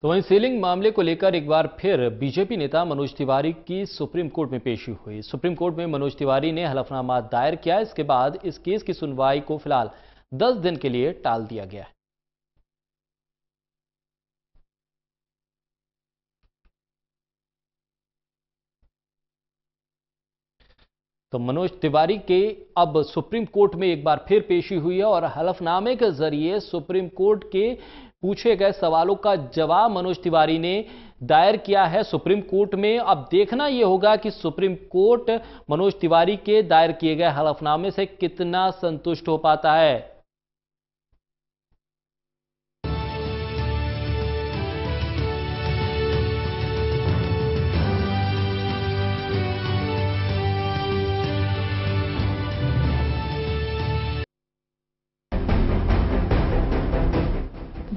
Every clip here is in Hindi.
तो वहीं सीलिंग मामले को लेकर एक बार फिर बीजेपी नेता मनोज तिवारी की सुप्रीम कोर्ट में पेशी हुई। सुप्रीम कोर्ट में मनोज तिवारी ने हलफनामा दायर किया। इसके बाद इस केस की सुनवाई को फिलहाल 10 दिन के लिए टाल दिया गया है। तो मनोज तिवारी के अब सुप्रीम कोर्ट में एक बार फिर पेशी हुई है और हलफनामे के जरिए सुप्रीम कोर्ट के पूछे गए सवालों का जवाब मनोज तिवारी ने दायर किया है सुप्रीम कोर्ट में। अब देखना यह होगा कि सुप्रीम कोर्ट मनोज तिवारी के दायर किए गए हलफनामे से कितना संतुष्ट हो पाता है।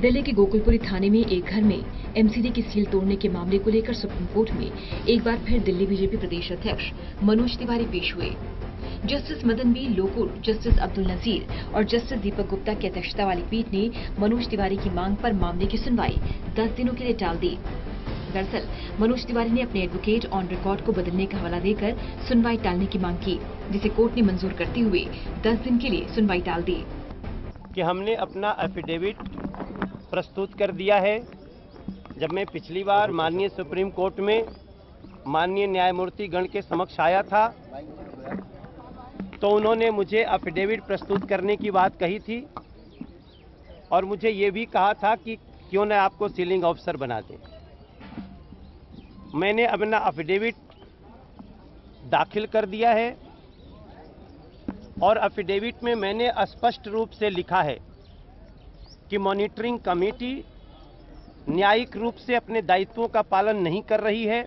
दिल्ली के गोकुलपुरी थाने में एक घर में एमसीडी की सील तोड़ने के मामले को लेकर सुप्रीम कोर्ट में एक बार फिर दिल्ली बीजेपी प्रदेश अध्यक्ष मनोज तिवारी पेश हुए। Justice Madan B Lokur, justice Abdul Nazeer और जस्टिस दीपक गुप्ता की अध्यक्षता वाली पीठ ने मनोज तिवारी की मांग पर मामले की सुनवाई 10 दिनों के लिए टाल दी। दरअसल मनोज तिवारी ने अपने एडवोकेट ऑन रिकॉर्ड को बदलने का हवाला देकर सुनवाई टालने की मांग की, जिसे कोर्ट ने मंजूर करते हुए 10 दिन के लिए सुनवाई टाल दी। कि हमने अपना एफिडेविट प्रस्तुत कर दिया है। जब मैं पिछली बार माननीय सुप्रीम कोर्ट में माननीय न्यायमूर्ति गण के समक्ष आया था तो उन्होंने मुझे एफिडेविट प्रस्तुत करने की बात कही थी और मुझे ये भी कहा था कि क्यों न आपको सीलिंग ऑफिसर बना दें। मैंने अपना एफिडेविट दाखिल कर दिया है और एफिडेविट में मैंने स्पष्ट रूप से लिखा है कि मॉनिटरिंग कमेटी न्यायिक रूप से अपने दायित्वों का पालन नहीं कर रही है,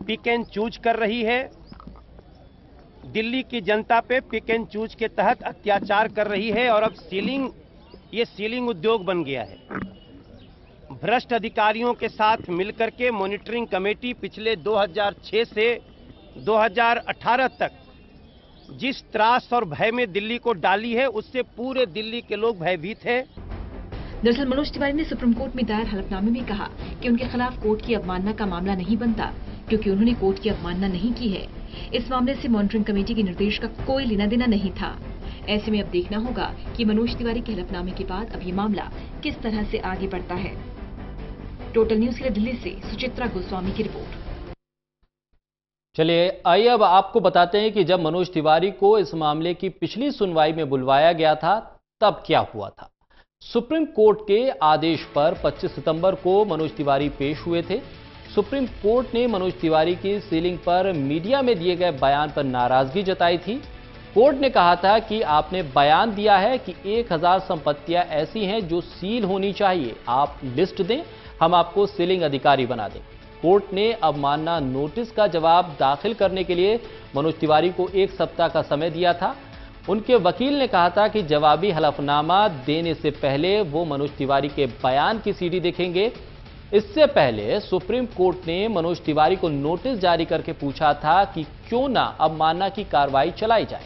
पिक एंड चूज कर रही है, दिल्ली की जनता पे पिक एंड चूज के तहत अत्याचार कर रही है और अब ये सीलिंग उद्योग बन गया है। भ्रष्ट अधिकारियों के साथ मिलकर के मॉनिटरिंग कमेटी पिछले 2006 से 2018 तक जिस त्रास और भय में दिल्ली को डाली है उससे पूरे दिल्ली के लोग भयभीत हैं। दरअसल मनोज तिवारी ने सुप्रीम कोर्ट में दायर हलफनामे में कहा कि उनके खिलाफ कोर्ट की अवमानना का मामला नहीं बनता, क्योंकि उन्होंने कोर्ट की अवमानना नहीं की है। इस मामले से मॉनिटरिंग कमेटी के निर्देश का कोई लेना देना नहीं था। ऐसे में अब देखना होगा कि मनोज तिवारी के हलफनामे के बाद अब ये मामला किस तरह से आगे बढ़ता है। टोटल न्यूज के लिए दिल्ली से सुचित्रा गोस्वामी की रिपोर्ट। चलिए आइए अब आपको बताते हैं कि जब मनोज तिवारी को इस मामले की पिछली सुनवाई में बुलवाया गया था तब क्या हुआ था। सुप्रीम कोर्ट के आदेश पर 25 सितंबर को मनोज तिवारी पेश हुए थे। सुप्रीम कोर्ट ने मनोज तिवारी की सीलिंग पर मीडिया में दिए गए बयान पर नाराजगी जताई थी। कोर्ट ने कहा था कि आपने बयान दिया है कि 1000 संपत्तियां ऐसी हैं जो सील होनी चाहिए, आप लिस्ट दें, हम आपको सीलिंग अधिकारी बना दें। कोर्ट ने अवमानना नोटिस का जवाब दाखिल करने के लिए मनोज तिवारी को 1 सप्ताह का समय दिया था। उनके वकील ने कहा था कि जवाबी हलफनामा देने से पहले वो मनोज तिवारी के बयान की सीडी देखेंगे। इससे पहले सुप्रीम कोर्ट ने मनोज तिवारी को नोटिस जारी करके पूछा था कि क्यों ना अवमानना की कार्रवाई चलाई जाए।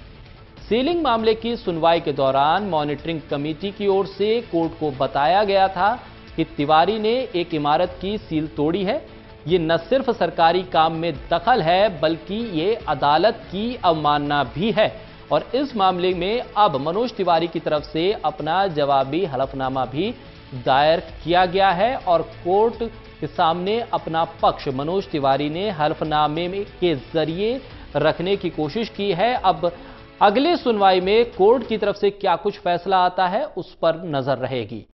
सीलिंग मामले की सुनवाई के दौरान मॉनिटरिंग कमेटी की ओर से कोर्ट को बताया गया था कि तिवारी ने एक इमारत की सील तोड़ी है। ये न सिर्फ सरकारी काम में दखल है बल्कि ये अदालत की अवमानना भी है और इस मामले में अब मनोज तिवारी की तरफ से अपना जवाबी हलफनामा भी दायर किया गया है और कोर्ट के सामने अपना पक्ष मनोज तिवारी ने हलफनामे के जरिए रखने की कोशिश की है। अब अगले सुनवाई में कोर्ट की तरफ से क्या कुछ फैसला आता है उस पर नजर रहेगी।